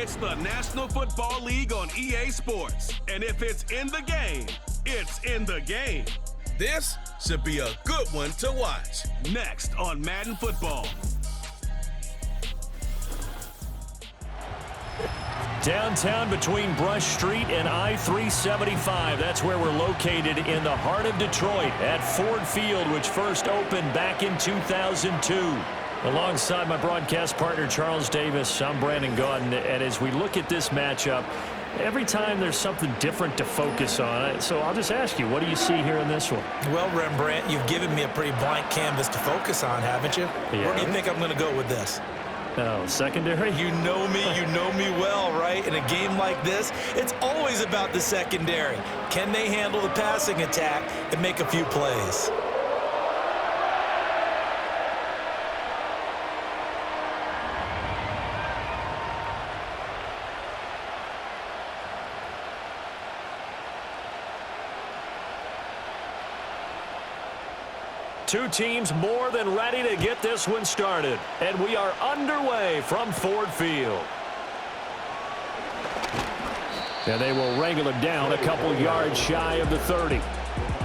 It's the National Football League on EA Sports. And if it's in the game, it's in the game. This should be a good one to watch. Next on Madden Football. Downtown between Brush Street and I-375. That's where we're located in the heart of Detroit at Ford Field, which first opened back in 2002. Alongside my broadcast partner, Charles Davis, I'm Brandon Gaudin. And as we look at this matchup, every time there's something different to focus on. So I'll just ask you, what do you see here in this one? Well, Rembrandt, you've given me a pretty blank canvas to focus on, haven't you? Yeah. Where do you think I'm going to go with this? Oh, secondary? You know me well, right? In a game like this, it's always about the secondary. Can they handle the passing attack and make a few plays? Two teams more than ready to get this one started. And we are underway from Ford Field. And they will wrangle him down a couple yards shy of the 30.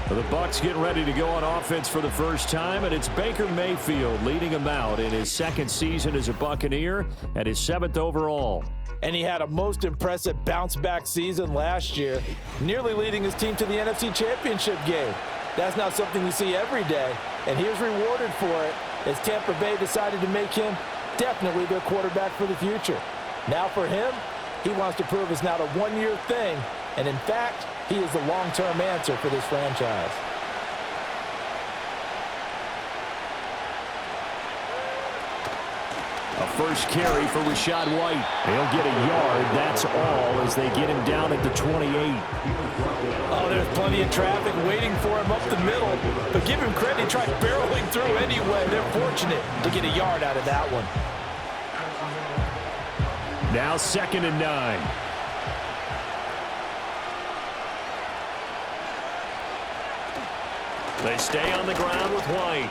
The Bucs getting ready to go on offense for the first time, and it's Baker Mayfield leading him out in his second season as a Buccaneer and his 7th overall. And he had a most impressive bounce-back season last year, nearly leading his team to the NFC Championship game. That's not something you see every day, and he was rewarded for it as Tampa Bay decided to make him definitely their quarterback for the future. Now for him, he wants to prove it's not a one-year thing, and in fact, he is the long-term answer for this franchise. A first carry for Rachaad White. He'll get a yard, that's all, as they get him down at the 28. Oh, there's plenty of traffic waiting for him up the middle, but give him credit, he tried barreling through anyway. They're fortunate to get a yard out of that one. Now 2nd and 9. They stay on the ground with White.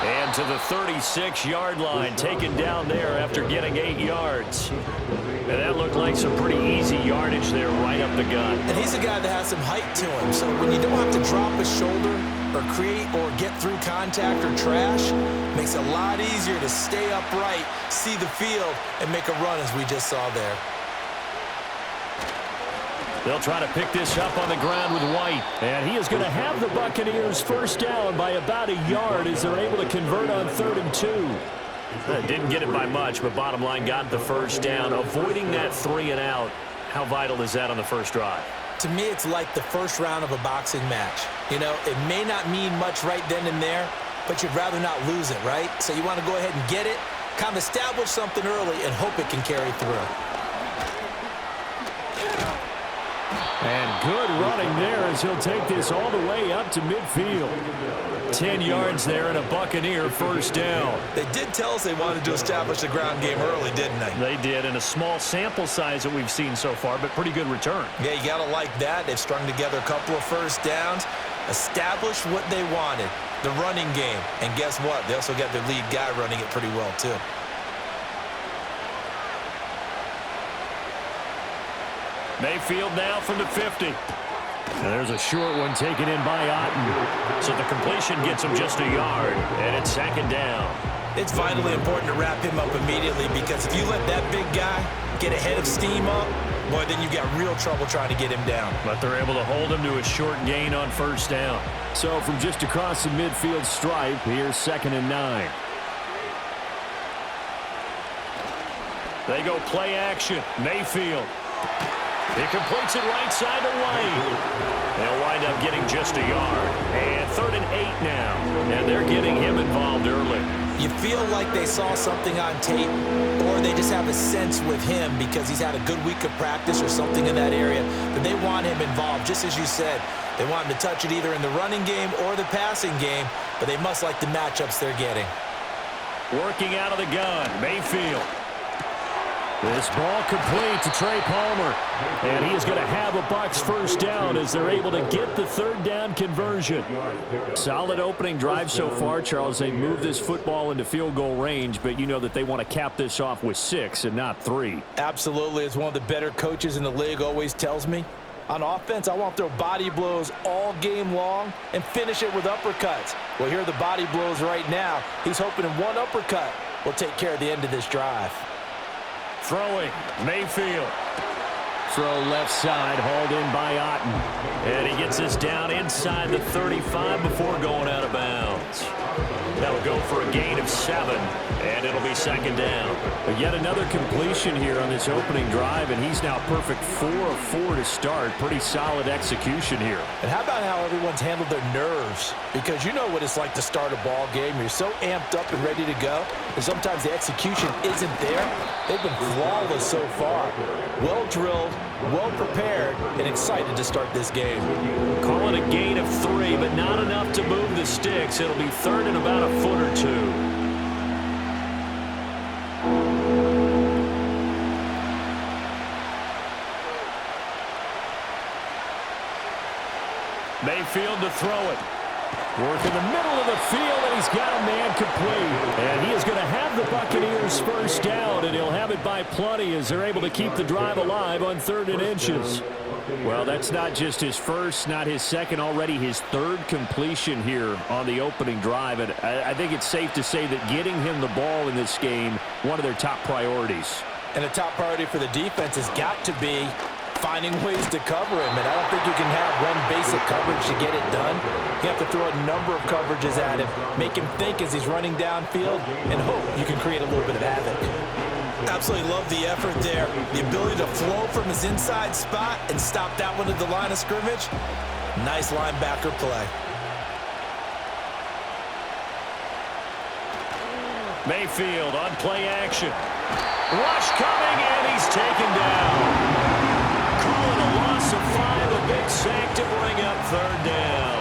And to the 36-yard line, taken down there after getting 8 yards. And that looked like some pretty easy yardage there right up the gut. And he's a guy that has some height to him, so when you don't have to drop a shoulder or create or get through contact or trash, makes it a lot easier to stay upright, see the field, and make a run as we just saw there. They'll try to pick this up on the ground with White. And he is going to have the Buccaneers first down by about a yard as they're able to convert on 3rd and 2. Didn't get it by much, but bottom line got the first down. Avoiding that 3 and out, how vital is that on the first drive? To me, it's like the first round of a boxing match. You know, it may not mean much right then and there, but you'd rather not lose it, right? So you want to go ahead and get it, kind of establish something early, and hope it can carry through. And good running there as he'll take this all the way up to midfield. 10 yards there and a Buccaneer first down. They did tell us they wanted to establish the ground game early, didn't they? They did, in a small sample size that we've seen so far, but pretty good return. Yeah, you got to like that. They've strung together a couple of first downs, established what they wanted, the running game. And guess what? They also got their lead guy running it pretty well, too. Mayfield now from the 50. And there's a short one taken in by Otten. So the completion gets him just a yard, and it's 2nd down. It's vitally important to wrap him up immediately because if you let that big guy get ahead of steam up, boy, then you've got real trouble trying to get him down. But they're able to hold him to a short gain on first down. So from just across the midfield stripe, here's 2nd and 9. They go play action. Mayfield. He completes it right side to White. They'll wind up getting just a yard. And 3rd and 8 now. And they're getting him involved early. You feel like they saw something on tape, or they just have a sense with him because he's had a good week of practice or something in that area, that they want him involved. Just as you said, they want him to touch it either in the running game or the passing game, but they must like the matchups they're getting. Working out of the gun, Mayfield. This ball complete to Trey Palmer. And he is going to have a Bucs first down as they're able to get the third down conversion. Solid opening drive so far, Charles. They move this football into field goal range, but you know that they want to cap this off with 6 and not 3. Absolutely. As one of the better coaches in the league always tells me, on offense, I want to throw body blows all game long and finish it with uppercuts. Well, here are the body blows right now. He's hoping in one uppercut will take care of the end of this drive. Throwing, Mayfield. Throw left side, hauled in by Otten. And he gets this down inside the 35 before going out of bounds. That'll go for a gain of 7, and it'll be second down. But yet another completion here on this opening drive, and he's now perfect 4 of 4 to start. Pretty solid execution here. And how about how everyone's handled their nerves? Because you know what it's like to start a ball game. You're so amped up and ready to go, and sometimes the execution isn't there. They've been flawless so far. Well drilled, well prepared, and excited to start this game. Call it a gain of 3, but not enough to move the sticks. It'll be third and about a foot or 2. Mayfield to throw it. Work in the middle of the field, and he's got a man complete. And he is going to have the Buccaneers first down, and he'll have it by plenty as they're able to keep the drive alive on 3rd and inches. Well, that's not just his first, not his second, already his 3rd completion here on the opening drive. And I think it's safe to say that getting him the ball in this game, one of their top priorities. And the top priority for the defense has got to be finding ways to cover him. And I don't think you can have one basic coverage to get it done. You have to throw a number of coverages at him, make him think as he's running downfield, and hope you can create a little bit of havoc. Absolutely love the effort there. The ability to flow from his inside spot and stop that one at the line of scrimmage. Nice linebacker play. Mayfield on play action. Rush coming, and he's taken down. Call it a loss of 5, a big sack to bring up 3rd down.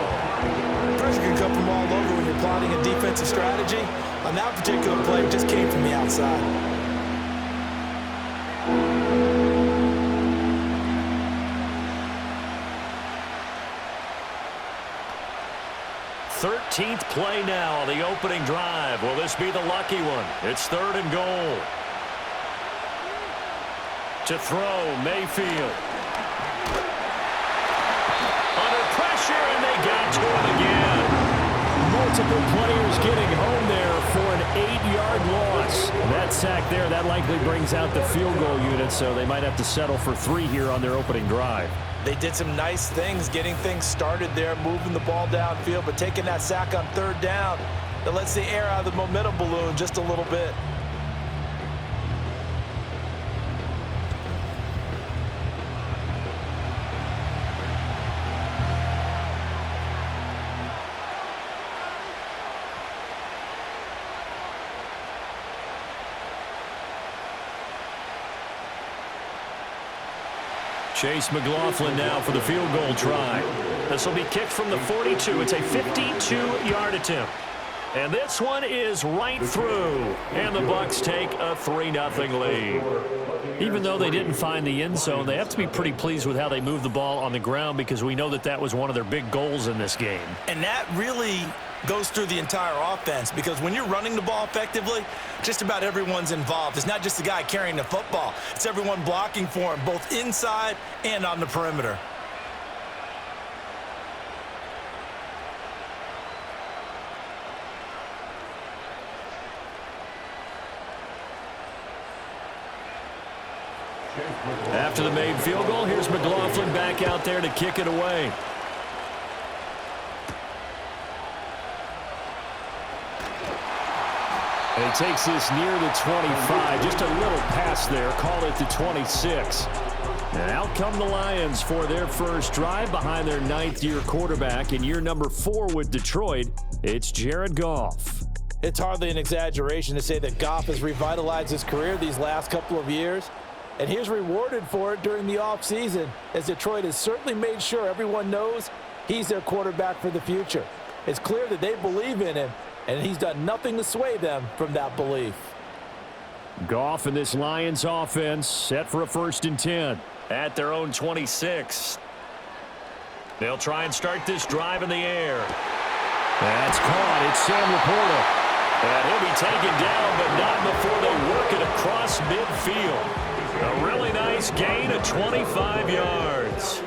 Pressure can come from all over when you're plotting a defensive strategy. On that particular play, it just came from the outside. 13th play now on the opening drive. Will this be the lucky one? It's 3rd and goal. To throw, Mayfield. Under pressure, and they got to him again. Multiple players getting home there for an 8-yard loss. That sack there, that likely brings out the field goal unit, so they might have to settle for 3 here on their opening drive. They did some nice things getting things started there, moving the ball downfield, but taking that sack on 3rd down, that lets the air out of the momentum balloon just a little bit. Chase McLaughlin now for the field goal try. This will be kicked from the 42. It's a 52-yard attempt. And this one is right through. And the Bucs take a 3-0 lead. Even though they didn't find the end zone, they have to be pretty pleased with how they moved the ball on the ground, because we know that that was one of their big goals in this game. And that really goes through the entire offense, because when you're running the ball effectively, just about everyone's involved. It's not just the guy carrying the football. It's everyone blocking for him, both inside and on the perimeter. After the made field goal, here's McLaughlin back out there to kick it away. And he takes this near the 25. Just a little pass there. Call it the 26. And out come the Lions for their first drive behind their 9th-year quarterback. In year number 4 with Detroit, it's Jared Goff. It's hardly an exaggeration to say that Goff has revitalized his career these last couple of years. And he's rewarded for it during the offseason, as Detroit has certainly made sure everyone knows he's their quarterback for the future. It's clear that they believe in him, and he's done nothing to sway them from that belief. Goff and this Lions offense set for a 1st and 10. At their own 26. They'll try and start this drive in the air. That's caught. It's Sam Laporta. And he'll be taken down, but not before they work it across midfield. A really nice gain of 25 yards.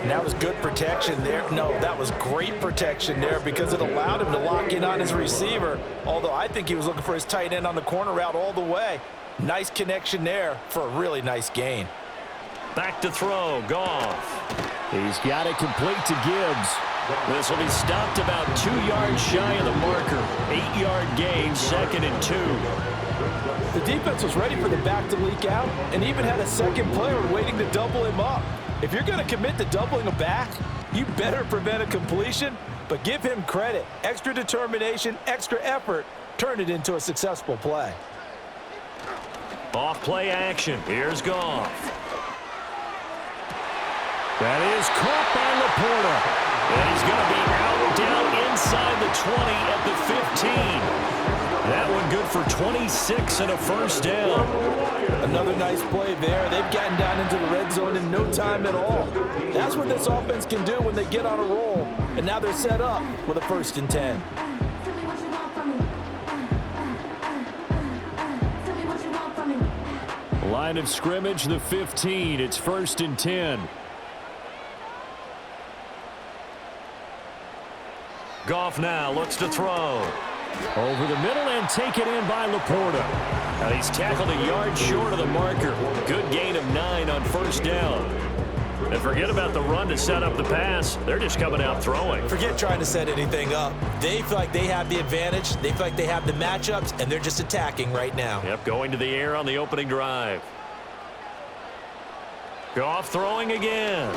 And that was good protection there. No, that was great protection there because it allowed him to lock in on his receiver, although I think he was looking for his tight end on the corner route all the way. Nice connection there for a really nice gain. Back to throw. Goff. He's got it complete to Gibbs. This will be stopped about 2 yards shy of the marker. 8-yard gain, 2nd and 2. The defense was ready for the back to leak out and even had a second player waiting to double him up. If you're going to commit to doubling a back, you better prevent a completion, but give him credit. Extra determination, extra effort, turn it into a successful play. Off play action. Here's Goff. That is caught by Laporta. And he's going to be out down inside the 20 at the 15. That one good for 26 and a 1st down. Another nice play there. They've gotten down into the red zone in no time at all. That's what this offense can do when they get on a roll. And now they're set up with a 1st and 10. Line of scrimmage, the 15. It's 1st and 10. Goff now looks to throw. Over the middle and taken in by Laporta. And he's tackled a yard short of the marker. Good gain of 9 on 1st down. And forget about the run to set up the pass. They're just coming out throwing. Forget trying to set anything up. They feel like they have the advantage. They feel like they have the matchups, and they're just attacking right now. Yep, going to the air on the opening drive. Goff throwing again.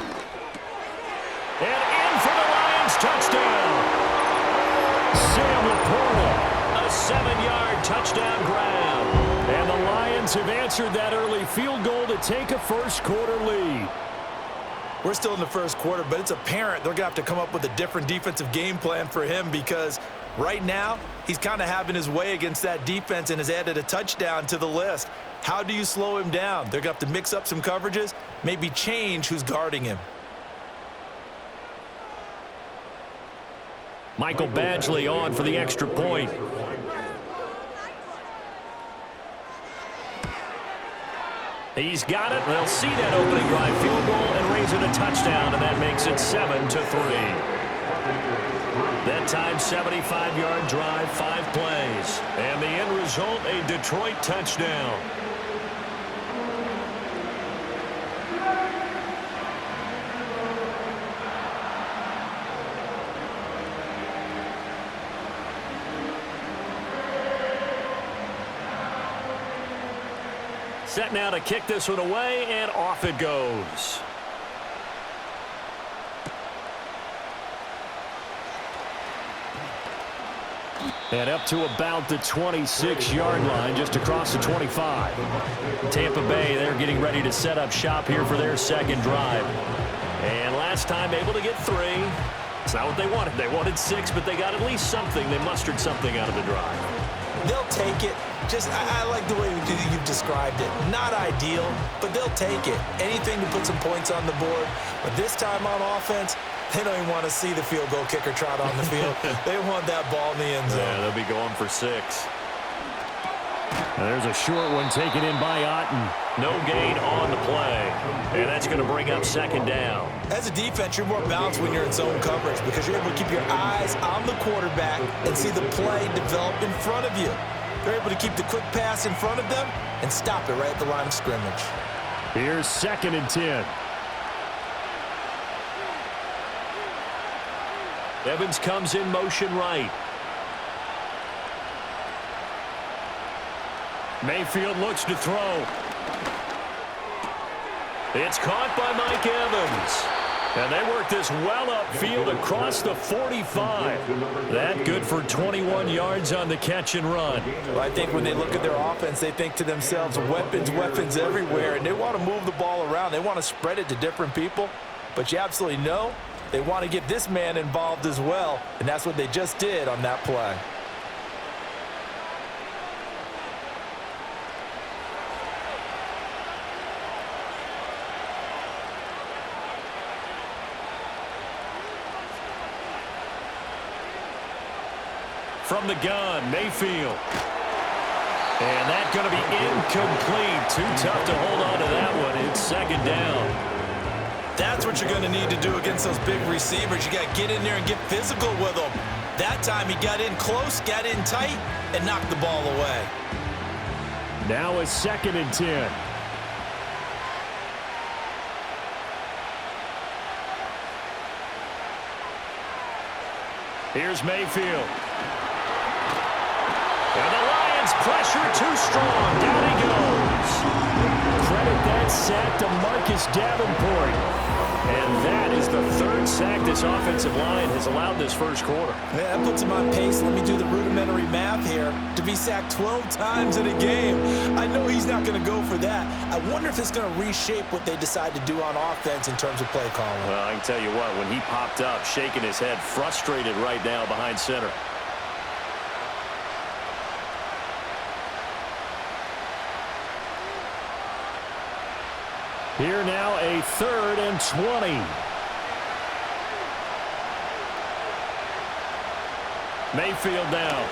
And in for the Lions touchdown. Sam Laporta, a 7-yard touchdown grab. And the Lions have answered that early field goal to take a 1st quarter lead. We're still in the 1st quarter, but it's apparent they're going to have to come up with a different defensive game plan for him because right now he's kind of having his way against that defense and has added a touchdown to the list. How do you slow him down? They're going to have to mix up some coverages, maybe change who's guarding him. Michael Badgley on for the extra point. He's got it. They'll see that opening drive field goal and raise it a touchdown, and that makes it 7-3. That time, 75-yard drive, 5 plays. And the end result, a Detroit touchdown. Set now to kick this one away, and off it goes. And up to about the 26-yard line, just across the 25. Tampa Bay, they're getting ready to set up shop here for their 2nd drive. And last time able to get 3. It's not what they wanted. They wanted 6, but they got at least something. They mustered something out of the drive. They'll take it. I like the way you've described it. Not ideal, but they'll take it. Anything to put some points on the board. But this time on offense, they don't even want to see the field goal kicker trot on the field. They want that ball in the end zone. Yeah, they'll be going for 6. There's a short one taken in by Otten. No gain on the play. And that's going to bring up 2nd down. As a defense, you're more balanced when you're in zone coverage because you're able to keep your eyes on the quarterback and see the play develop in front of you. They're able to keep the quick pass in front of them and stop it right at the line of scrimmage. Here's 2nd and 10. Evans comes in motion right. Mayfield looks to throw. It's caught by Mike Evans. And they work this well upfield across the 45. That good for 21 yards on the catch and run. Well, I think when they look at their offense, they think to themselves, weapons, weapons everywhere. And they want to move the ball around. They want to spread it to different people. But you absolutely know they want to get this man involved as well. And that's what they just did on that play. from the gun. Mayfield. And that's going to be incomplete. Too tough to hold on to that one. It's second down. That's what you're going to need to do against those big receivers. You got to get in there and get physical with them. That time he got in close, got in tight, and knocked the ball away. Now it's 2nd and 10. Here's Mayfield. And the Lions pressure too strong. Down he goes. Credit that sack to Marcus Davenport. And that is the 3rd sack this offensive line has allowed this first quarter. Yeah, that puts him on pace. Let me do the rudimentary math here. To be sacked 12 times in a game, I know he's not going to go for that. I wonder if it's going to reshape what they decide to do on offense in terms of play calling. Well, I can tell you what, when he popped up, shaking his head, frustrated right now behind center. Here now a 3rd and 20. Mayfield now.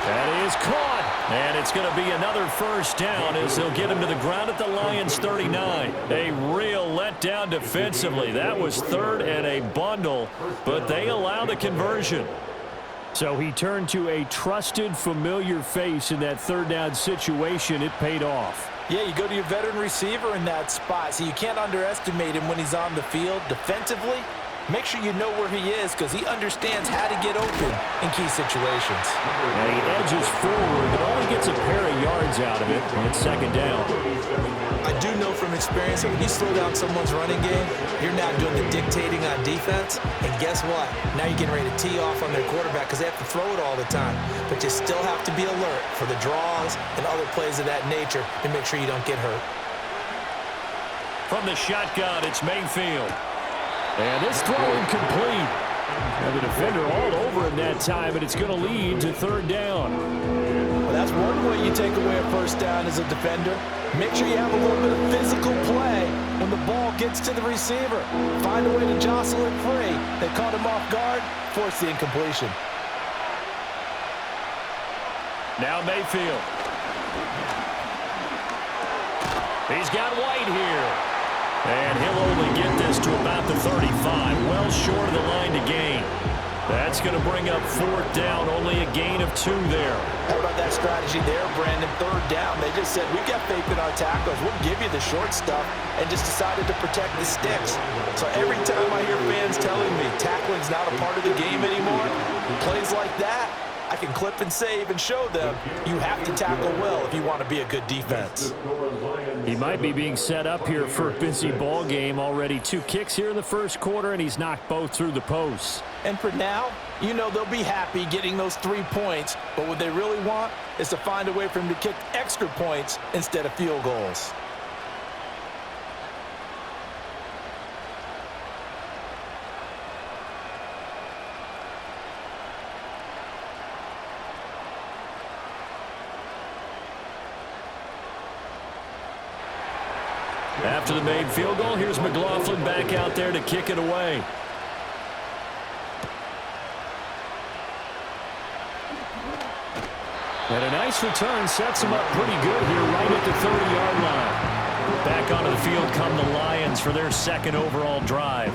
That is caught. And it's going to be another first down as they'll get him to the ground at the Lions 39. A real letdown defensively. That was 3rd and a bundle, but they allow the conversion. So he turned to a trusted, familiar face in that 3rd down situation. It paid off. Yeah, you go to your veteran receiver in that spot, so you can't underestimate him when he's on the field. Defensively, make sure you know where he is because he understands how to get open in key situations. And he edges forward, but only gets a pair of yards out of it. And it's 2nd down. I do know from experience that when you slow down someone's running game, you're not doing the dictating on defense. And guess what? Now you're getting ready to tee off on their quarterback because they have to throw it all the time. But you still have to be alert for the draws and other plays of that nature to make sure you don't get hurt. From the shotgun, it's Mayfield. And this throw incomplete. And the defender all over him that time, and it's going to lead to 3rd down. Well, that's one way you take away a first down as a defender. Make sure you have a little bit of physical play when the ball gets to the receiver. Find a way to jostle it free. They caught him off guard, forced the incompletion. Now Mayfield. He's got White here. And he'll only get this to about the 35. Well short of the line to gain. That's going to bring up 4th down. Only a gain of 2 there. How about that strategy there, Brandon? 3rd down. They just said, we've got faith in our tackles. We'll give you the short stuff, and just decided to protect the sticks. So every time I hear fans telling me tackling's not a part of the game anymore, plays like that, I can clip and save and show them you have to tackle well if you want to be a good defense. He might be being set up here for a busy ball game. Already 2 kicks here in the first quarter, and he's knocked both through the posts. And for now, you know they'll be happy getting those 3 points, but what they really want is to find a way for him to kick extra points instead of field goals. After the made field goal, here's McLaughlin back out there to kick it away. And a nice return sets him up pretty good here right at the 30-yard line. Back onto the field come the Lions for their 2nd overall drive.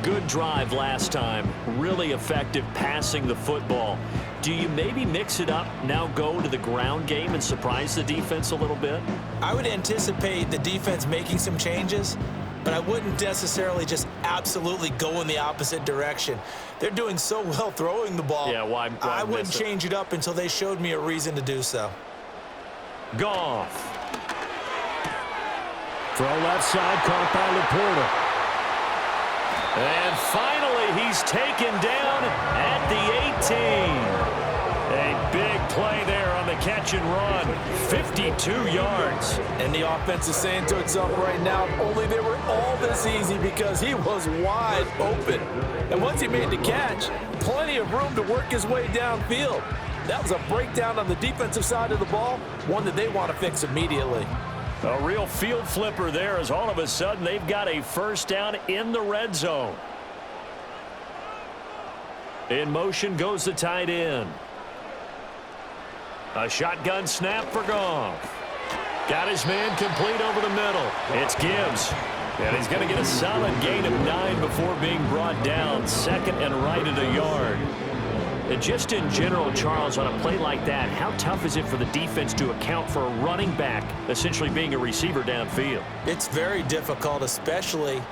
Good drive last time. Really effective passing the football. Do you maybe mix it up, now go to the ground game and surprise the defense a little bit? I would anticipate the defense making some changes, but I wouldn't necessarily just absolutely go in the opposite direction. They're doing so well throwing the ball. Yeah, why I wouldn't change it up until they showed me a reason to do so. Goff. Throw left side, caught by Laporta. And finally, he's taken down at the 18. A big play there on the catch and run. 52 yards. And the offense is saying to itself right now, only they were all this easy because he was wide open. And once he made the catch, plenty of room to work his way downfield. That was a breakdown on the defensive side of the ball, one that they want to fix immediately. A real field flipper there as all of a sudden they've got a first down in the red zone. In motion goes the tight end. A shotgun snap for Goff. Got his man complete over the middle. It's Gibbs. And he's going to get a solid gain of 9 before being brought down. Second and right at a yard. And just in general, Charles, on a play like that, how tough is it for the defense to account for a running back essentially being a receiver downfield? It's very difficult, especially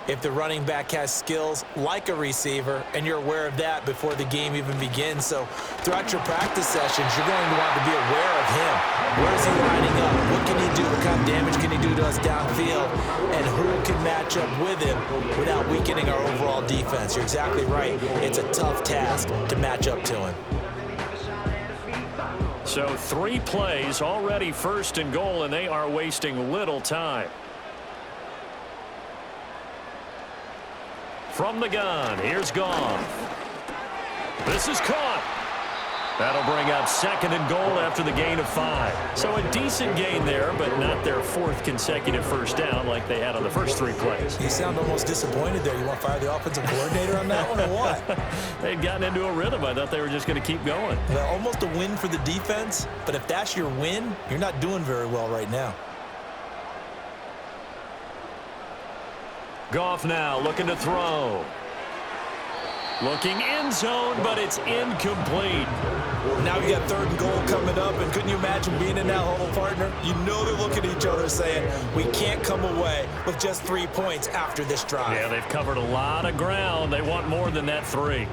if the running back has skills like a receiver, and you're aware of that before the game even begins. So throughout your practice sessions, you're going to want to be aware of him. Where is he lining up? What can he do? What kind of damage can he do to us downfield? And who can match up with him without weakening our overall defense? You're exactly right. It's a tough task to match up to him. So 3 plays, already first and goal, and they are wasting little time. From the gun, here's Goff. This is caught. That'll bring up second and goal after the gain of 5. So a decent gain there, but not their 4th consecutive first down like they had on the first 3 plays. You sound almost disappointed there. You want to fire the offensive coordinator on that one or what? They'd gotten into a rhythm. I thought they were just going to keep going. Well, almost a win for the defense, but if that's your win, you're not doing very well right now. Goff now looking to throw. Looking end zone, but it's incomplete. Now we got 3rd and goal coming up, and couldn't you imagine being in that huddle, partner? You know they're looking at each other saying, we can't come away with just 3 points after this drive. Yeah, they've covered a lot of ground. They want more than that 3.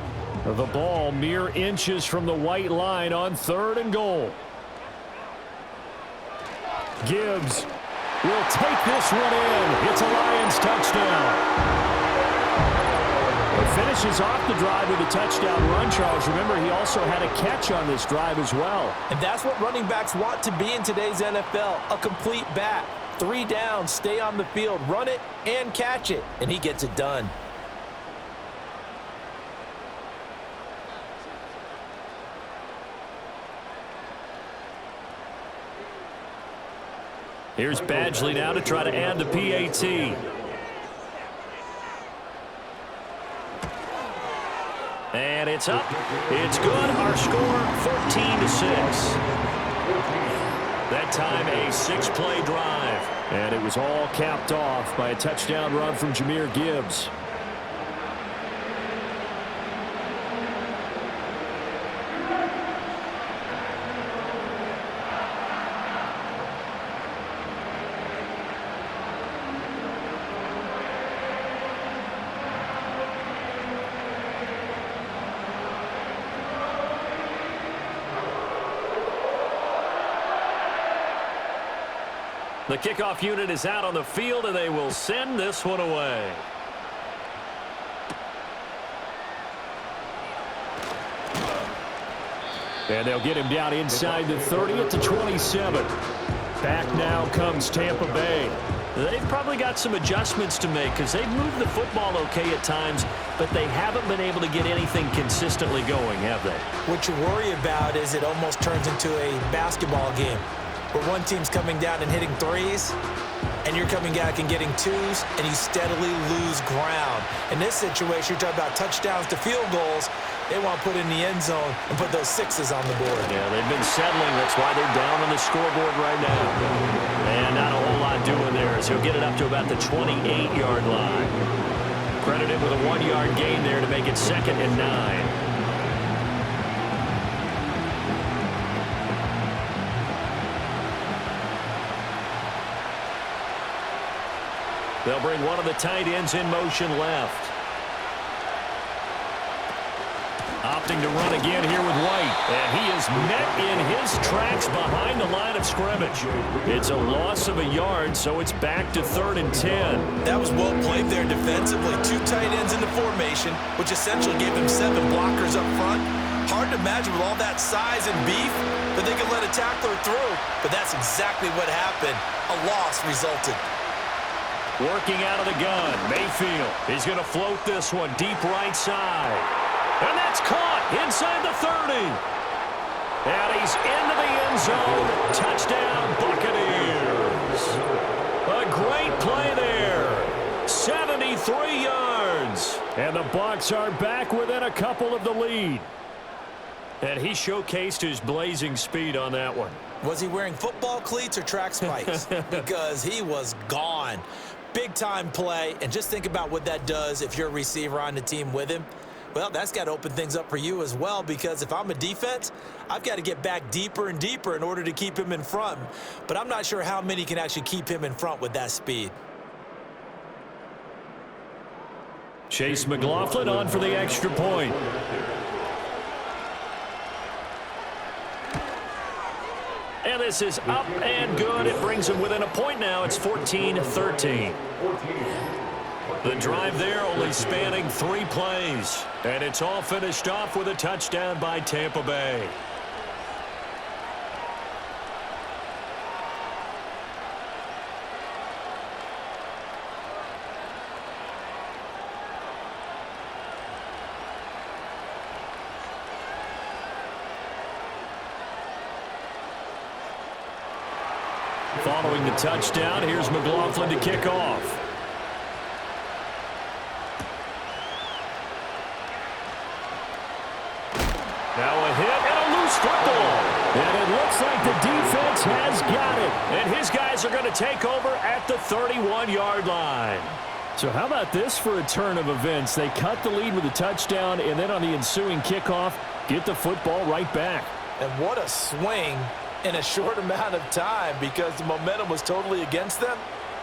The ball mere inches from the white line on 3rd and goal. Gibbs will take this one in. It's a Lions touchdown. He finishes off the drive with a touchdown run, Charles. Remember, he also had a catch on this drive as well. And that's what running backs want to be in today's NFL, a complete back. 3 downs, stay on the field, run it, and catch it. And he gets it done. Here's Badgley now to try to add the PAT. And it's up. It's good. Our score, 14-6. That time, a 6-play drive. And it was all capped off by a touchdown run from Jahmyr Gibbs. The kickoff unit is out on the field, and they will send this one away. And they'll get him down inside the 30 at the 27. Back now comes Tampa Bay. They've probably got some adjustments to make because they've moved the football okay at times, but they haven't been able to get anything consistently going, have they? What you worry about is it almost turns into a basketball game, where one team's coming down and hitting 3s, and you're coming back and getting 2s, and you steadily lose ground. In this situation, you're talking about touchdowns to field goals. They want to put in the end zone and put those 6s on the board. Yeah, they've been settling. That's why they're down on the scoreboard right now. And not a whole lot doing there, as he'll get it up to about the 28-yard line. Credited with a 1-yard gain there to make it 2nd and 9. They'll bring one of the tight ends in motion left. Opting to run again here with White. And he is met in his tracks behind the line of scrimmage. It's a loss of a yard, so it's back to 3rd and 10. That was well played there defensively. 2 tight ends in the formation, which essentially gave them 7 blockers up front. Hard to imagine with all that size and beef that they could let a tackler through. But that's exactly what happened. A loss resulted. Working out of the gun, Mayfield. He's going to float this one deep right side. And that's caught inside the 30. And he's into the end zone. Touchdown, Buccaneers. A great play there. 73 yards. And the Bucs are back within a couple of the lead. And he showcased his blazing speed on that one. Was he wearing football cleats or track spikes? Because he was gone. Big-time play, and just think about what that does if you're a receiver on the team with him. Well, that's got to open things up for you as well, because if I'm a defense, I've got to get back deeper and deeper in order to keep him in front. But I'm not sure how many can actually keep him in front with that speed. Chase McLaughlin on for the extra point. And this is up and good. It brings him within a point now. It's 14-13. The drive there only spanning 3 plays. And it's all finished off with a touchdown by Tampa Bay. Following the touchdown, here's McLaughlin to kick off. Now a hit and a loose football. And it looks like the defense has got it. And his guys are going to take over at the 31-yard line. So how about this for a turn of events? They cut the lead with a touchdown, and then on the ensuing kickoff, get the football right back. And what a swing in a short amount of time, because the momentum was totally against them.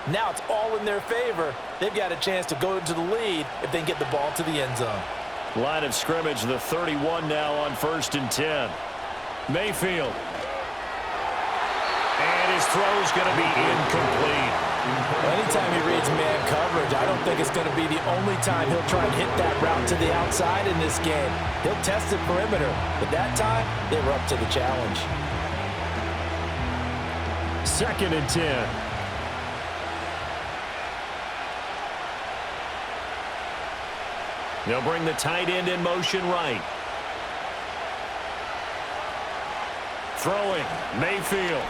Now it's all in their favor. They've got a chance to go into the lead if they can get the ball to the end zone. Line of scrimmage, the 31 now on 1st and 10. Mayfield. And his throw's going to be incomplete. Anytime he reads man coverage, I don't think it's going to be the only time he'll try and hit that route to the outside in this game. He'll test the perimeter, but that time they were up to the challenge. 2nd and 10. They'll bring the tight end in motion right. Throwing, Mayfield.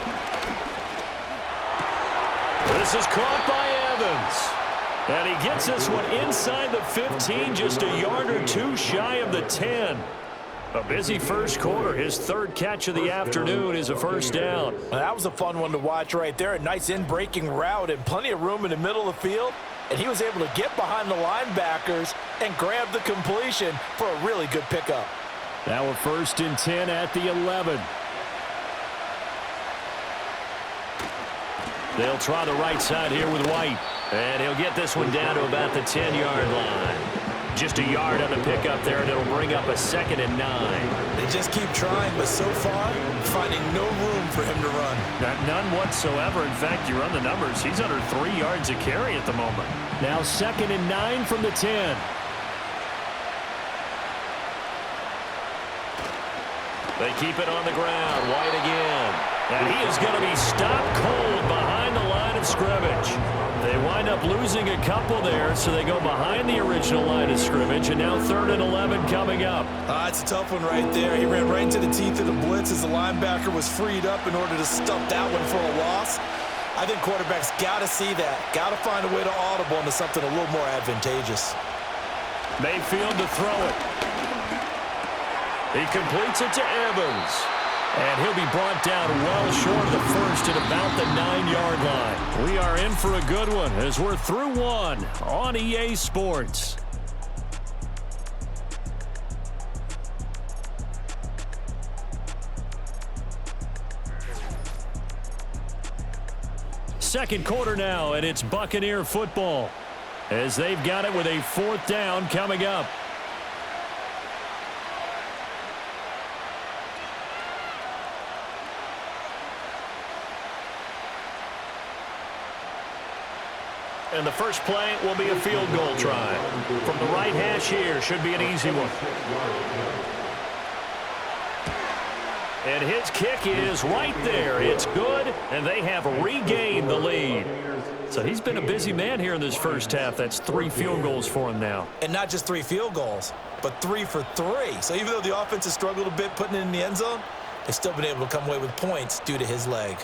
This is caught by Evans. And he gets this one inside the 15, just a yard or 2 shy of the 10. A busy first quarter. His 3rd catch of the afternoon is a first down. That was a fun one to watch right there. A nice in-breaking route and plenty of room in the middle of the field. And he was able to get behind the linebackers and grab the completion for a really good pickup. Now we're 1st and 10 at the 11. They'll try the right side here with White. And he'll get this one down to about the 10-yard line. Just a yard on the pickup there, and it'll bring up a 2nd and 9. They just keep trying, but so far, finding no room for him to run. None whatsoever. In fact, you run the numbers. He's under 3 yards a carry at the moment. Now 2nd and 9 from the 10. They keep it on the ground. White again. And he is going to be stopped cold behind the line of scrimmage. They wind up losing a couple there, so they go behind the original line of scrimmage, and now 3rd and 11 coming up. It's a tough one right there. He ran right into the teeth of the blitz as the linebacker was freed up in order to stuff that one for a loss. I think quarterbacks got to see that. Got to find a way to audible into something a little more advantageous. Mayfield to throw it. He completes it to Evans. And he'll be brought down well short of the first at about the 9-yard line. We are in for a good one as we're through one on EA Sports. Second quarter now, and it's Buccaneer football as they've got it with a 4th down coming up. And the first play will be a field goal try. From the right hash here, should be an easy one. And his kick is right there. It's good, and they have regained the lead. So he's been a busy man here in this first half. That's 3 field goals for him now. And not just 3 field goals, but 3 for 3. So even though the offense has struggled a bit putting it in the end zone, they've still been able to come away with points due to his leg.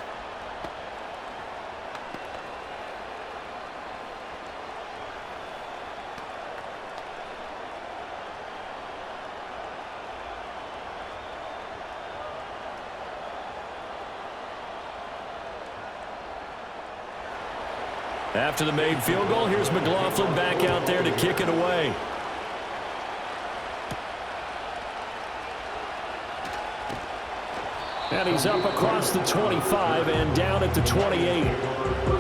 After the made field goal, here's McLaughlin back out there to kick it away. And he's up across the 25 and down at the 28.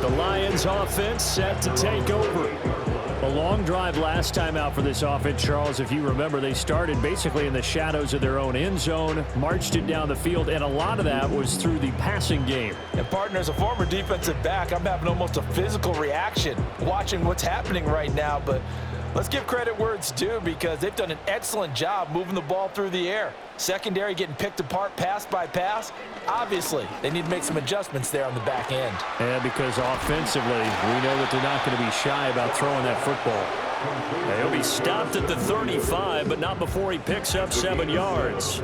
The Lions offense set to take over. A long drive last time out for this offense, Charles. If you remember, they started basically in the shadows of their own end zone, marched it down the field, and a lot of that was through the passing game. And partner, as a former defensive back, I'm having almost a physical reaction watching what's happening right now. But let's give credit where it's due, because they've done an excellent job moving the ball through the air. Secondary getting picked apart pass by pass. Obviously, they need to make some adjustments there on the back end. Yeah, because offensively, we know that they're not going to be shy about throwing that football. He'll be stopped at the 35, but not before he picks up 7 yards.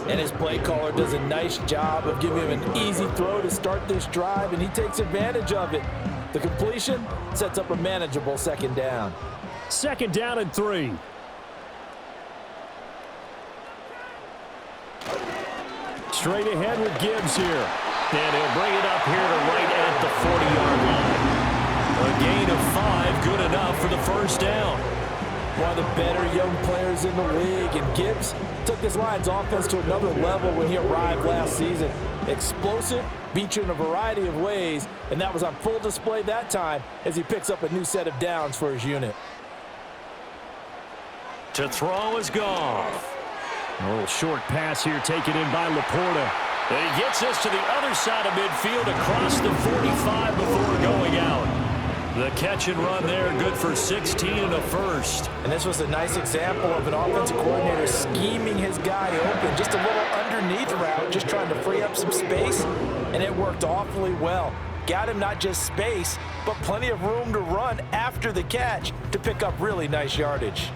And his play caller does a nice job of giving him an easy throw to start this drive, and he takes advantage of it. The completion sets up a manageable second down. Second down and 3. Straight ahead with Gibbs here. And he'll bring it up here to right at the 40-yard line. A gain of 5, good enough for the first down. One of the better young players in the league, and Gibbs took this Lions offense to another level when he arrived last season. Explosive, beat you in a variety of ways, and that was on full display that time as he picks up a new set of downs for his unit. To throw is Goff. A little short pass here taken in by Laporta. And he gets us to the other side of midfield across the 45 before going out. The catch and run there, good for 16 and a first. And this was a nice example of an offensive coordinator scheming his guy open. Just a little underneath route, just trying to free up some space, and it worked awfully well. Got him not just space, but plenty of room to run after the catch to pick up really nice yardage.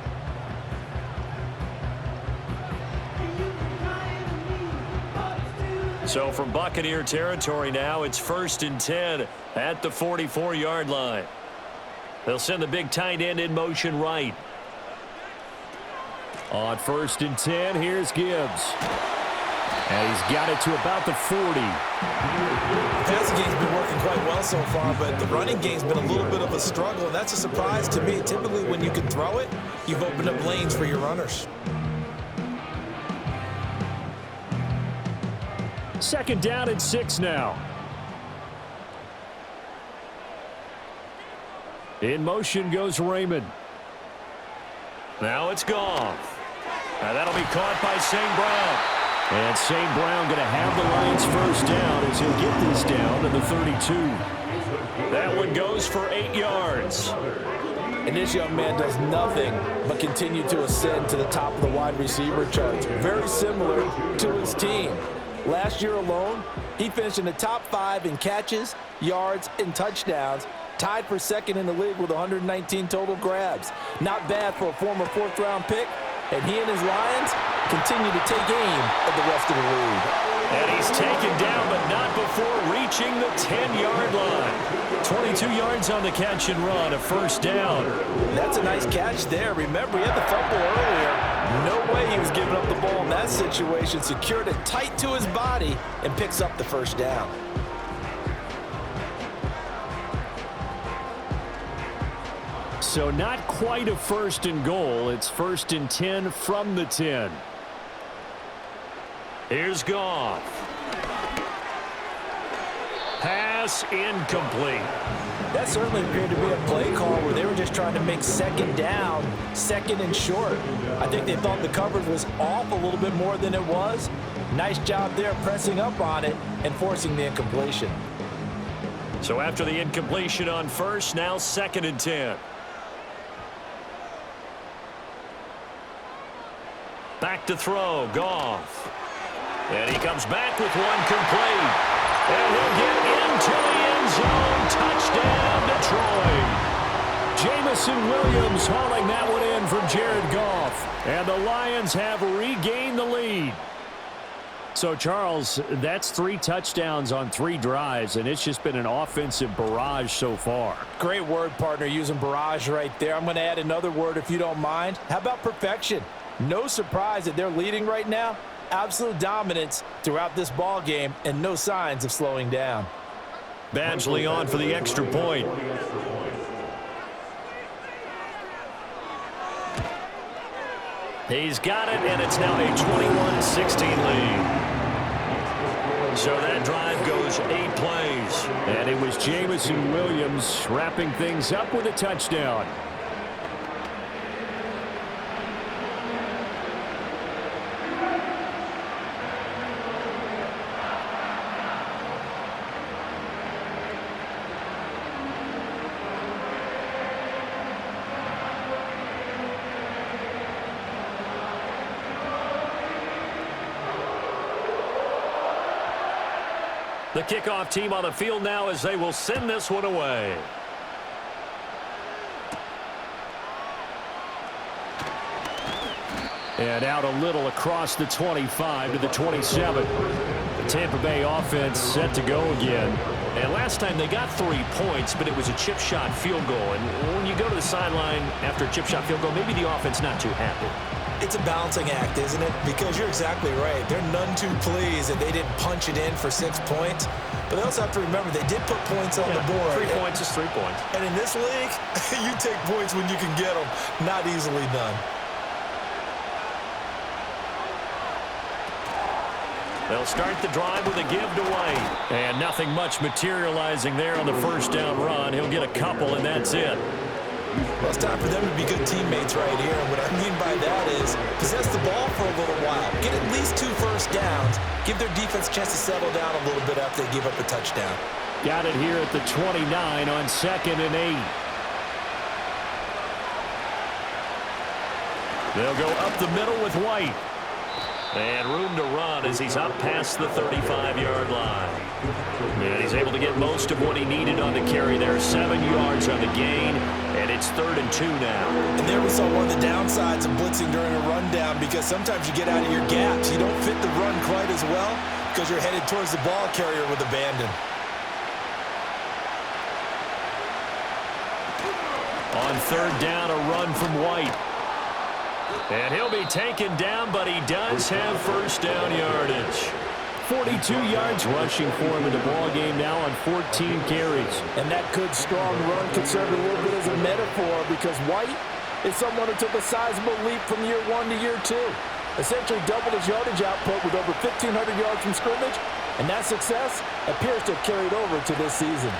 So from Buccaneer territory now, it's 1st and 10 at the 44-yard line. They'll send the big tight end in motion right. On 1st and 10, here's Gibbs. And he's got it to about the 40. The passing game's been working quite well so far, but the running game's been a little bit of a struggle, and that's a surprise to me. Typically, when you can throw it, you've opened up lanes for your runners. Second down and 6 now. In motion goes Raymond. Now it's Goff. Now that'll be caught by St. Brown. And St. Brown going to have the Lions first down as he'll get this down to the 32. That one goes for 8 yards. And this young man does nothing but continue to ascend to the top of the wide receiver charts. Very similar to his team. Last year alone, he finished in the top 5 in catches, yards, and touchdowns, tied for second in the league with 119 total grabs. Not bad for a former 4th-round pick, and he and his Lions continue to take aim at the rest of the league. And he's taken down, but not before reaching the 10-yard line. 22 yards on the catch and run, a first down. That's a nice catch there. Remember, he had the fumble earlier. No way he was giving up the ball in that situation. Secured it tight to his body and picks up the first down. So not quite a 1st and goal. It's 1st and 10 from the 10. Here's Goff. Pass incomplete. That certainly appeared to be a play call where they were just trying to make second down, second and short. I think they thought the coverage was off a little bit more than it was. Nice job there pressing up on it and forcing the incompletion. So after the incompletion on 1st, now 2nd and 10. Back to throw, Goff. And he comes back with one complete. And he'll get into the end zone. Touchdown, Detroit. Jamison Williams hauling that one in from Jared Goff. And the Lions have regained the lead. So, Charles, that's 3 touchdowns on 3 drives, and it's just been an offensive barrage so far. Great word, partner, using barrage right there. I'm going to add another word if you don't mind. How about perfection? No surprise that they're leading right now. Absolute dominance throughout this ball game and no signs of slowing down. Badgley on for the extra point. He's got it, and it's now a 21-16 lead. So that drive goes 8 plays. And it was Jamison Williams wrapping things up with a touchdown. The kickoff team on the field now as they will send this one away. And out a little across the 25 to the 27. The Tampa Bay offense set to go again. And last time they got 3 points, but it was a chip shot field goal. And when you go to the sideline after a chip shot field goal, maybe the offense not too happy. It's a balancing act, isn't it? Because you're exactly right. They're none too pleased that they didn't punch it in for 6 points. But they also have to remember they did put points on the board. 3 points is 3 points. And in this league, you take points when you can get them. Not easily done. They'll start the drive with a give to White. And nothing much materializing there on the first down run. He'll get a couple, and that's it. Well, it's time for them to be good teammates right here. And what I mean by that is possess the ball for a little while. Get at least 2 first downs. Give their defense a chance to settle down a little bit after they give up a touchdown. Got it here at the 29 on 2nd and 8. They'll go up the middle with White. And room to run as he's up past the 35-yard line. And he's able to get most of what he needed on the carry there. 7 yards on the gain, and it's 3rd and 2 now. And there we saw one of the downsides of blitzing during a rundown, because sometimes you get out of your gaps. You don't fit the run quite as well because you're headed towards the ball carrier with abandon. On 3rd down, a run from White. And he'll be taken down, but he does have first down yardage. 42 yards rushing for him in the ball game now on 14 carries. And that good, strong run could serve a little bit as a metaphor, because White is someone who took a sizable leap from year 1 to year 2. Essentially doubled his yardage output with over 1,500 yards from scrimmage, and that success appears to have carried over to this season.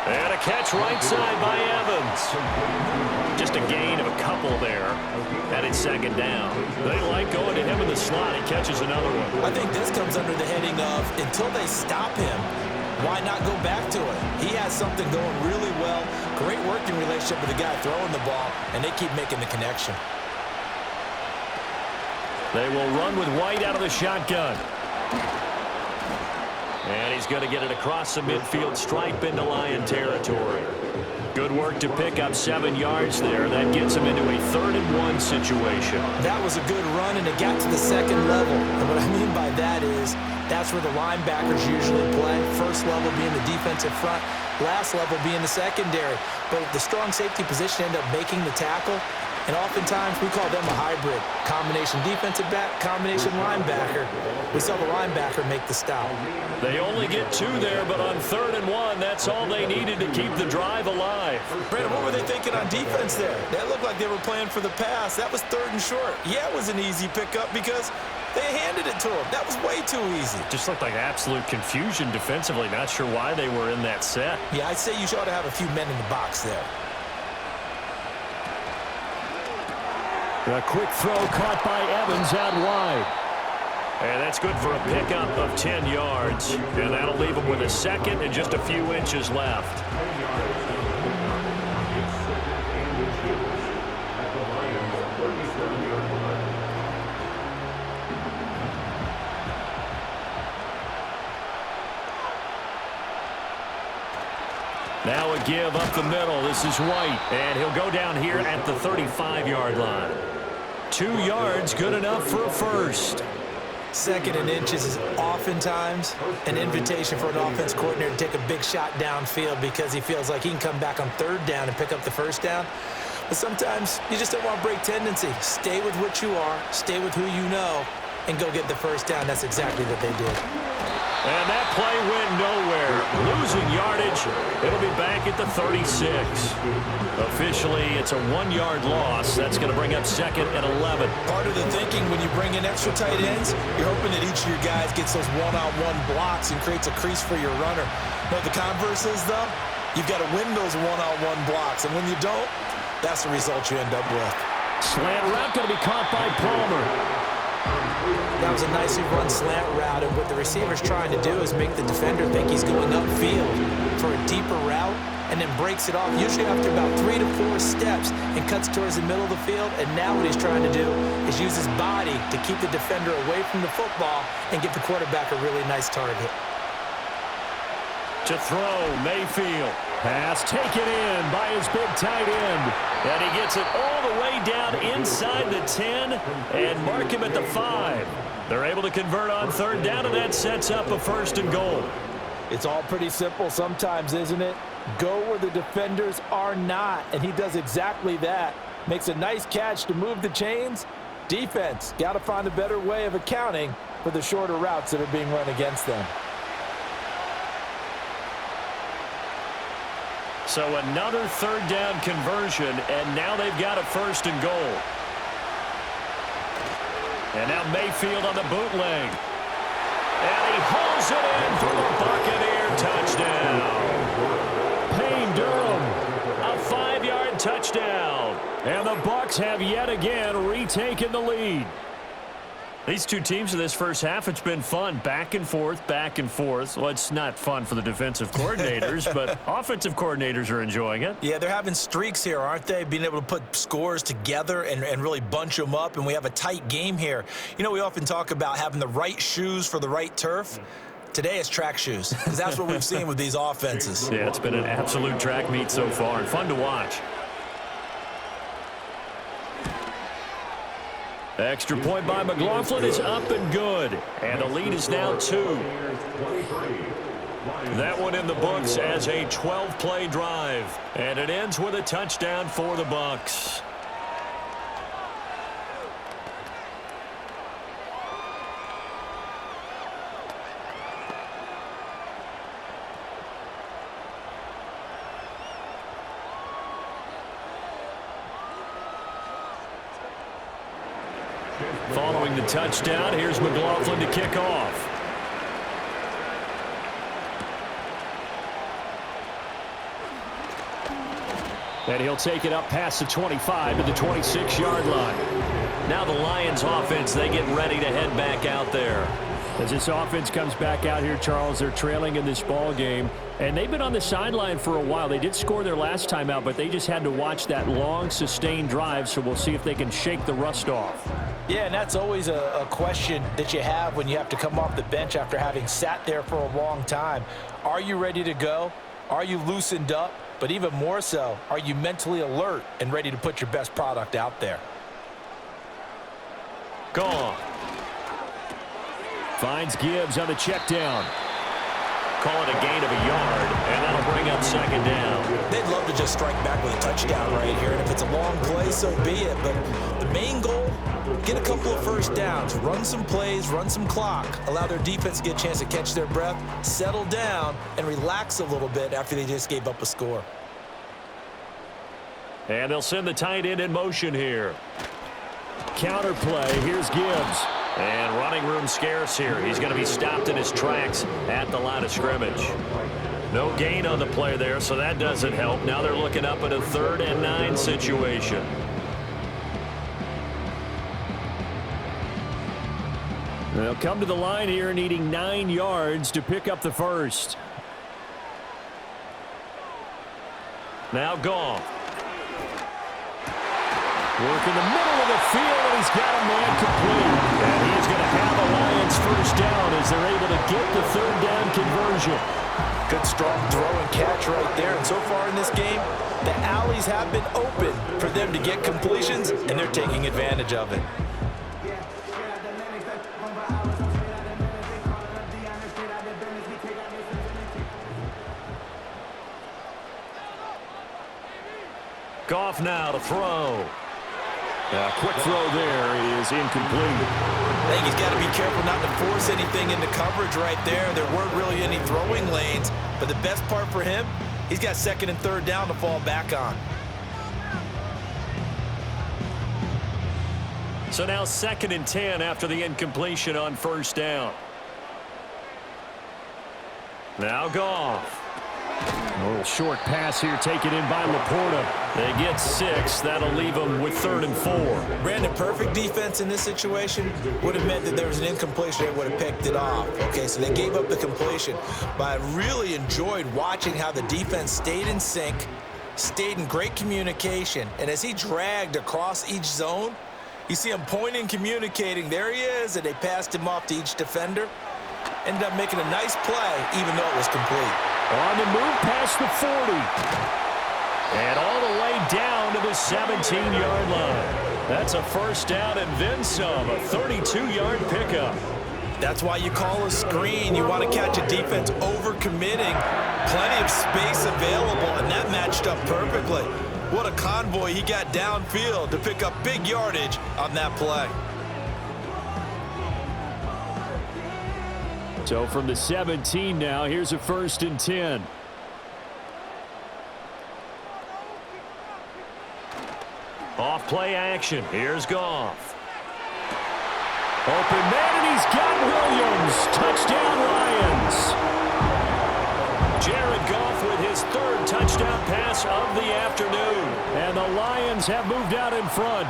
And a catch right side by Evans. Just a gain of a couple there. And it's 2nd down. They like going to him in the slot. He catches another one. I think this comes under the heading of, until they stop him, why not go back to it? He has something going really well. Great working relationship with the guy throwing the ball, and they keep making the connection. They will run with White out of the shotgun. And he's going to get it across the midfield stripe into Lion territory. Good work to pick up 7 yards there. That gets him into a 3rd and 1 situation. That was a good run, and it got to the 2nd level. And what I mean by that is that's where the linebackers usually play. First level being the defensive front, last level being the secondary. But the strong safety position ended up making the tackle. And oftentimes we call them a hybrid. Combination defensive back, combination linebacker. We saw the linebacker make the stop. They only get 2 there, but on 3rd and 1, that's all they needed to keep the drive alive. Brandon, what were they thinking on defense there? That looked like they were playing for the pass. That was 3rd and short. Yeah, it was an easy pickup because they handed it to him. That was way too easy. Just looked like absolute confusion defensively. Not sure why they were in that set. Yeah, I'd say you ought to have a few men in the box there. A quick throw caught by Evans out wide. And that's good for a pickup of 10 yards. And that'll leave him with a 2nd and just a few inches left. Now a give up the middle. This is White. And he'll go down here at the 35-yard line. 2 yards, good enough for a first. 2nd and inches is oftentimes an invitation for an offense coordinator to take a big shot downfield because he feels like he can come back on 3rd down and pick up the first down. But sometimes you just don't want to break tendency. Stay with what you are, stay with who you know, and go get the first down. That's exactly what they did. And that play went nowhere. Losing yardage. It'll be back at the 36. Officially, it's a 1-yard loss. That's going to bring up 2nd and 11. Part of the thinking when you bring in extra tight ends, you're hoping that each of your guys gets those one-on-one blocks and creates a crease for your runner. No, the converse is, though, you've got to win those one-on-one blocks. And when you don't, that's the result you end up with. Slant route going to be caught by Palmer. That was a nicely run slant route, and what the receiver's trying to do is make the defender think he's going upfield for a deeper route and then breaks it off, usually after about 3 to 4 steps, and cuts towards the middle of the field. And now what he's trying to do is use his body to keep the defender away from the football and give the quarterback a really nice target. To throw, Mayfield. Pass taken in by his big tight end. And he gets it all the way down inside the 10 and mark him at the 5. They're able to convert on 3rd down, and that sets up a 1st and goal. It's all pretty simple sometimes, isn't it? Go where the defenders are not, and he does exactly that. Makes a nice catch to move the chains. Defense, got to find a better way of accounting for the shorter routes that are being run against them. So another 3rd down conversion, and now they've got a 1st and goal. And now Mayfield on the bootleg. And he hauls it in for the Buccaneer touchdown. Payne Durham, a 5-yard touchdown. And the Bucs have yet again retaken the lead. These two teams in this first half, it's been fun. Back and forth, back and forth. Well, it's not fun for the defensive coordinators, but offensive coordinators are enjoying it. Yeah, they're having streaks here, aren't they? Being able to put scores together and really bunch them up, and we have a tight game here. You know, we often talk about having the right shoes for the right turf. Today it's track shoes, because that's what we've seen with these offenses. Yeah, it's been an absolute track meet so far, and fun to watch. Extra point by McLaughlin is up and good. And the lead is now 2. That one in the books as a 12-play drive. And it ends with a touchdown for the Bucs. Following the touchdown, here's McLaughlin to kick off. And he'll take it up past the 25 to the 26-yard line. Now the Lions offense, they get ready to head back out there. As this offense comes back out here, Charles, they're trailing in this ball game. And they've been on the sideline for a while. They did score their last time out, but they just had to watch that long, sustained drive, so we'll see if they can shake the rust off. Yeah, and that's always a question that you have when you have to come off the bench after having sat there for a long time. Are you ready to go? Are you loosened up? But even more so, are you mentally alert and ready to put your best product out there? Gone. Finds Gibbs on the check down. Call it a gain of a yard, and that'll bring up 2nd down. They'd love to just strike back with a touchdown right here, and if it's a long play, so be it. But the main goal, get a couple of 1st downs, run some plays, run some clock, allow their defense to get a chance to catch their breath, settle down, and relax a little bit after they just gave up a score. And they'll send the tight end in motion here. Counter play, here's Gibbs. And running room scarce here. He's going to be stopped in his tracks at the line of scrimmage. No gain on the play there, so that doesn't help. Now they're looking up at a 3rd and 9 situation. They'll come to the line here needing 9 yards to pick up the 1st. Now Goff. Work in the middle of the field, and he's got a man complete. And he's going to have a Lions 1st down as they're able to get the 3rd down conversion. Good strong throw and catch right there. And so far in this game, the alleys have been open for them to get completions, and they're taking advantage of it. Goff now to throw. A quick throw there is incomplete. I think he's got to be careful not to force anything into coverage right there. There weren't really any throwing lanes, but the best part for him, he's got second and third down to fall back on. So now 2nd and 10 after the incompletion on first down. Now Goff. A little short pass here taken in by Laporta. They get 6. That'll leave them with 3rd and 4. Brandon, perfect defense in this situation would have meant that there was an incompletion. They would have picked it off. Okay, so they gave up the completion. But I really enjoyed watching how the defense stayed in sync, stayed in great communication. And as he dragged across each zone, you see him pointing, communicating. There he is, and they passed him off to each defender. Ended up making a nice play, even though it was complete. On the move past the 40. And all the way down to the 17-yard line. That's a first down and then some, a 32-yard pickup. That's why you call a screen. You want to catch a defense overcommitting. Plenty of space available, and that matched up perfectly. What a convoy he got downfield to pick up big yardage on that play. So from the 17 now, here's a 1st and 10. Off play action. Here's Goff. Open man, and he's got Williams. Touchdown, Lions. Jared Goff with his 3rd touchdown pass of the afternoon. And the Lions have moved out in front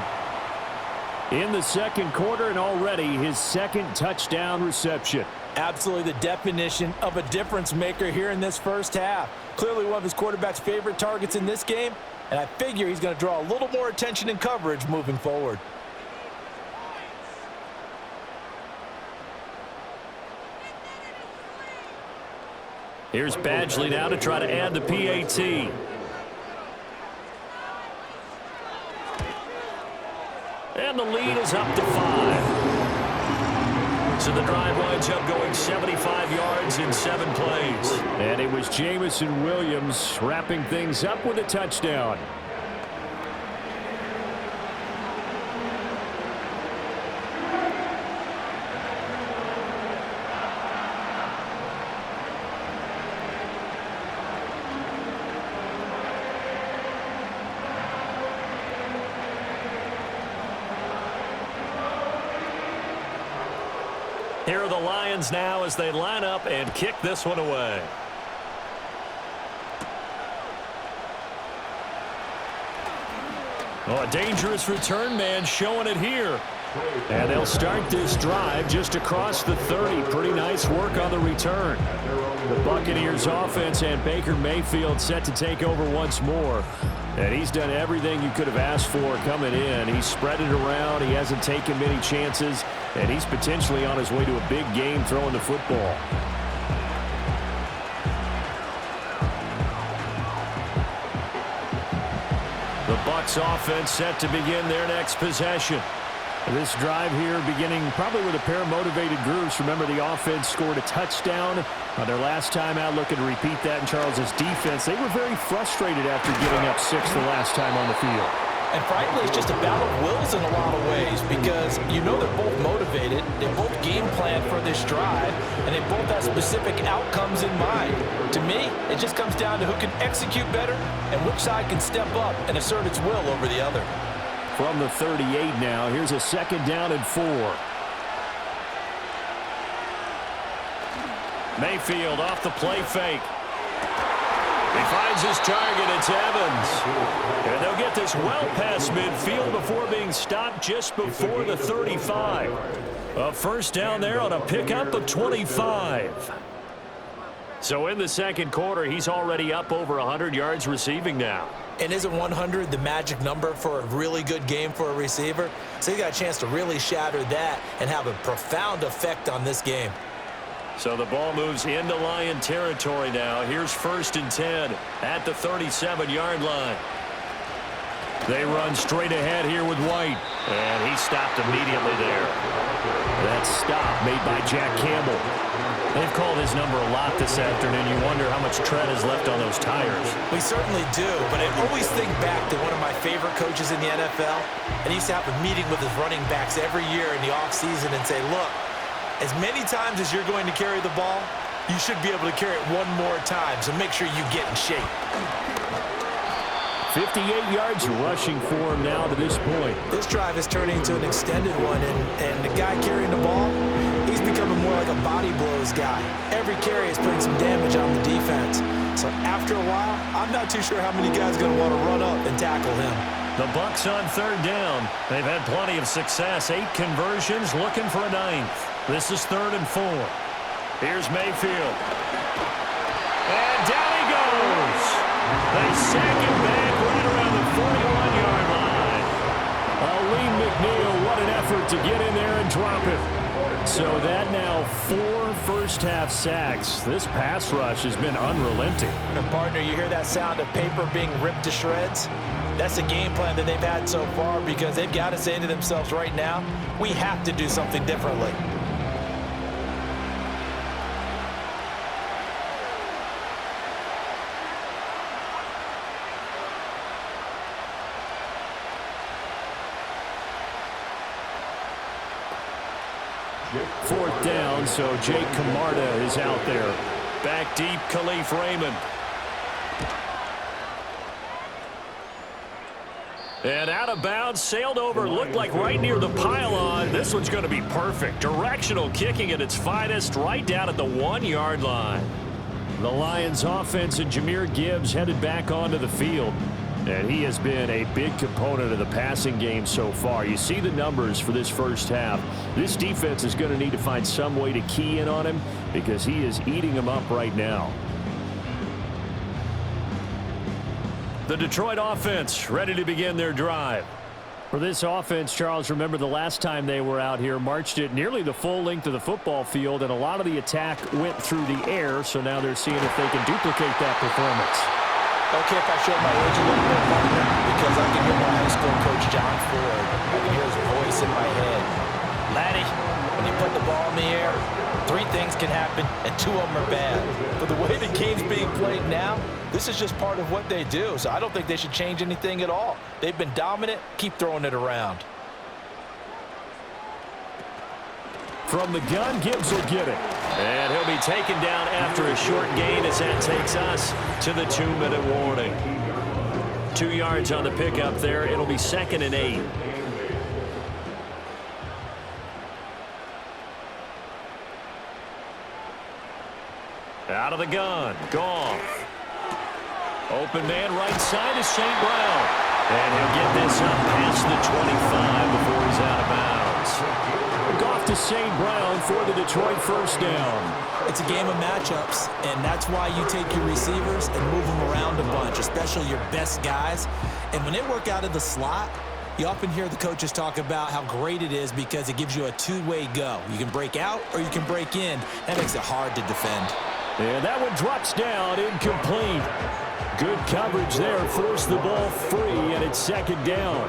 in the 2nd quarter, and already his 2nd touchdown reception. Absolutely the definition of a difference maker here in this first half. Clearly one of his quarterback's favorite targets in this game, and I figure he's going to draw a little more attention and coverage moving forward. Here's Badgley now to try to add the PAT. And the lead is up to 5. So the drive winds up going 75 yards in 7 plays. And it was Jamison Williams wrapping things up with a touchdown. Here are the Lions now as they line up and kick this one away. Oh, a dangerous return man showing it here. And they'll start this drive just across the 30. Pretty nice work on the return. The Buccaneers offense and Baker Mayfield set to take over once more. And he's done everything you could have asked for coming in. He's spread it around. He hasn't taken many chances. And he's potentially on his way to a big game throwing the football. The Bucs offense set to begin their next possession. This drive here beginning probably with a pair of motivated groups. Remember, the offense scored a touchdown on their last time out. Looking to repeat that in Charles's defense. They were very frustrated after giving up 6 the last time on the field. And frankly, it's just a battle of wills in a lot of ways because you know they're both motivated, they both game plan for this drive, and they both have specific outcomes in mind. To me, it just comes down to who can execute better and which side can step up and assert its will over the other. From the 38 now, here's a 2nd down and 4. Mayfield off the play fake. He finds his target. It's Evans. And they'll get this well past midfield before being stopped just before the 35. A first down there on a pickup of 25. So in the 2nd quarter, he's already up over 100 yards receiving now. And isn't 100 the magic number for a really good game for a receiver? So he got a chance to really shatter that and have a profound effect on this game. So the ball moves into Lion territory now. Here's 1st and 10 at the 37-yard line. They run straight ahead here with White. And he stopped immediately there. That stop made by Jack Campbell. They've called his number a lot this afternoon. You wonder how much tread is left on those tires. We certainly do, but I always think back to one of my favorite coaches in the NFL, and he used to have a meeting with his running backs every year in the offseason and say, look, as many times as you're going to carry the ball, you should be able to carry it one more time, so make sure you get in shape. 58 yards rushing for him now to this point. This drive is turning into an extended one, and the guy carrying the ball, he's becoming more like a body blows guy. Every carry is putting some damage on the defense. So after a while, I'm not too sure how many guys are going to want to run up and tackle him. The Bucs on third down. They've had plenty of success. 8 conversions, looking for a 9th. This is 3rd and 4. Here's Mayfield. And down he goes. They sack him back right around the 41-yard line. Lee McNeil, what an effort to get in there and drop it. So that now 4 first-half sacks. This pass rush has been unrelenting. And partner, you hear that sound of paper being ripped to shreds? That's the game plan that they've had so far, because they've got to say to themselves right now, we have to do something differently. Fourth down, so Jake Camarda is out there. Back deep, Khalif Raymond. And out of bounds, sailed over, looked like right near the pylon. This one's going to be perfect. Directional kicking at its finest, right down at the 1-yard line. The Lions offense and Jahmyr Gibbs headed back onto the field. And he has been a big component of the passing game so far. You see the numbers for this first half. This defense is going to need to find some way to key in on him, because he is eating them up right now. The Detroit offense ready to begin their drive. For this offense, Charles, remember the last time they were out here, marched it nearly the full length of the football field, and a lot of the attack went through the air, so now they're seeing if they can duplicate that performance. Okay, if I show my age a little bit, partner, because I can hear my high school coach, John Ford. I can hear his voice in my head. Laddie, when you put the ball in the air, 3 things can happen, and 2 of them are bad. But the way the game's being played now, this is just part of what they do. So I don't think they should change anything at all. They've been dominant. Keep throwing it around. From the gun, Gibbs will get it. And he'll be taken down after a short gain, as that takes us to the 2-minute warning. 2 yards on the pickup there. It'll be 2nd and 8. Out of the gun. Goff. Open man right side is St. Brown. And he'll get this up past the 25 before he's out of bounds. Goff to St. Brown for the Detroit first down. It's a game of matchups, and that's why you take your receivers and move them around a bunch, especially your best guys. And when they work out of the slot, you often hear the coaches talk about how great it is because it gives you a 2-way go. You can break out or you can break in. That makes it hard to defend. And that one drops down, incomplete. Good coverage there, forced the ball free, and it's 2nd down.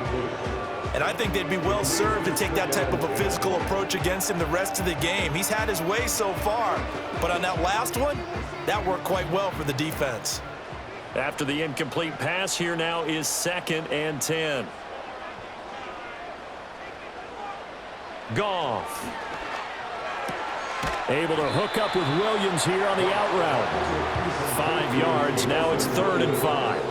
And I think they'd be well served to take that type of a physical approach against him the rest of the game. He's had his way so far, but on that last one, that worked quite well for the defense. After the incomplete pass, here now is 2nd and 10. Goff. Able to hook up with Williams here on the out route. 5 yards, now it's 3rd and 5.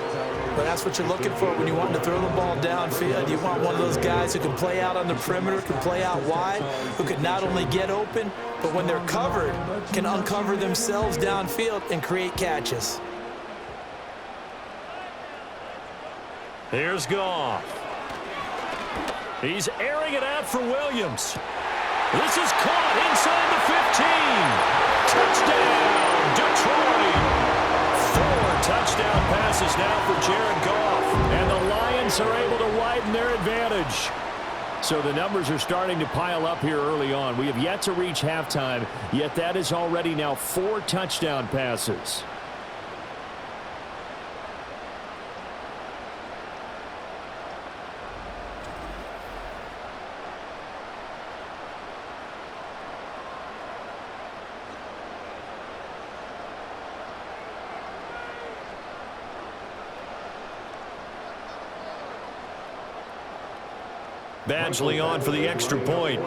But that's what you're looking for when you want to throw the ball downfield. You want one of those guys who can play out on the perimeter, can play out wide, who can not only get open, but when they're covered, can uncover themselves downfield and create catches. Here's Goff. He's airing it out for Williams. This is caught inside the 15. Touchdown, Detroit. 4 touchdown passes now for Jared Goff. And the Lions are able to widen their advantage. So the numbers are starting to pile up here early on. We have yet to reach halftime, yet that is already now 4 touchdown passes. Badgley on for the extra point.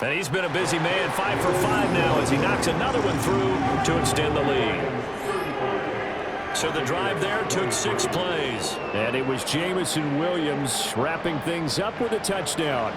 And he's been a busy man, 5 for 5 now as he knocks another one through to extend the lead. So the drive there took 6 plays. And it was Jamison Williams wrapping things up with a touchdown.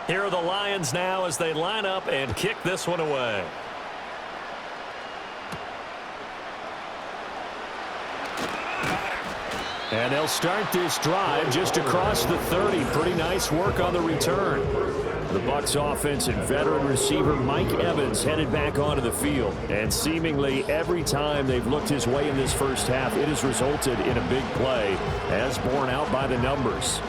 Here are the Lions now as they line up and kick this one away. And they'll start this drive just across the 30. Pretty nice work on the return. The Bucs offense and veteran receiver Mike Evans headed back onto the field. And seemingly every time they've looked his way in this first half, it has resulted in a big play, as borne out by the numbers.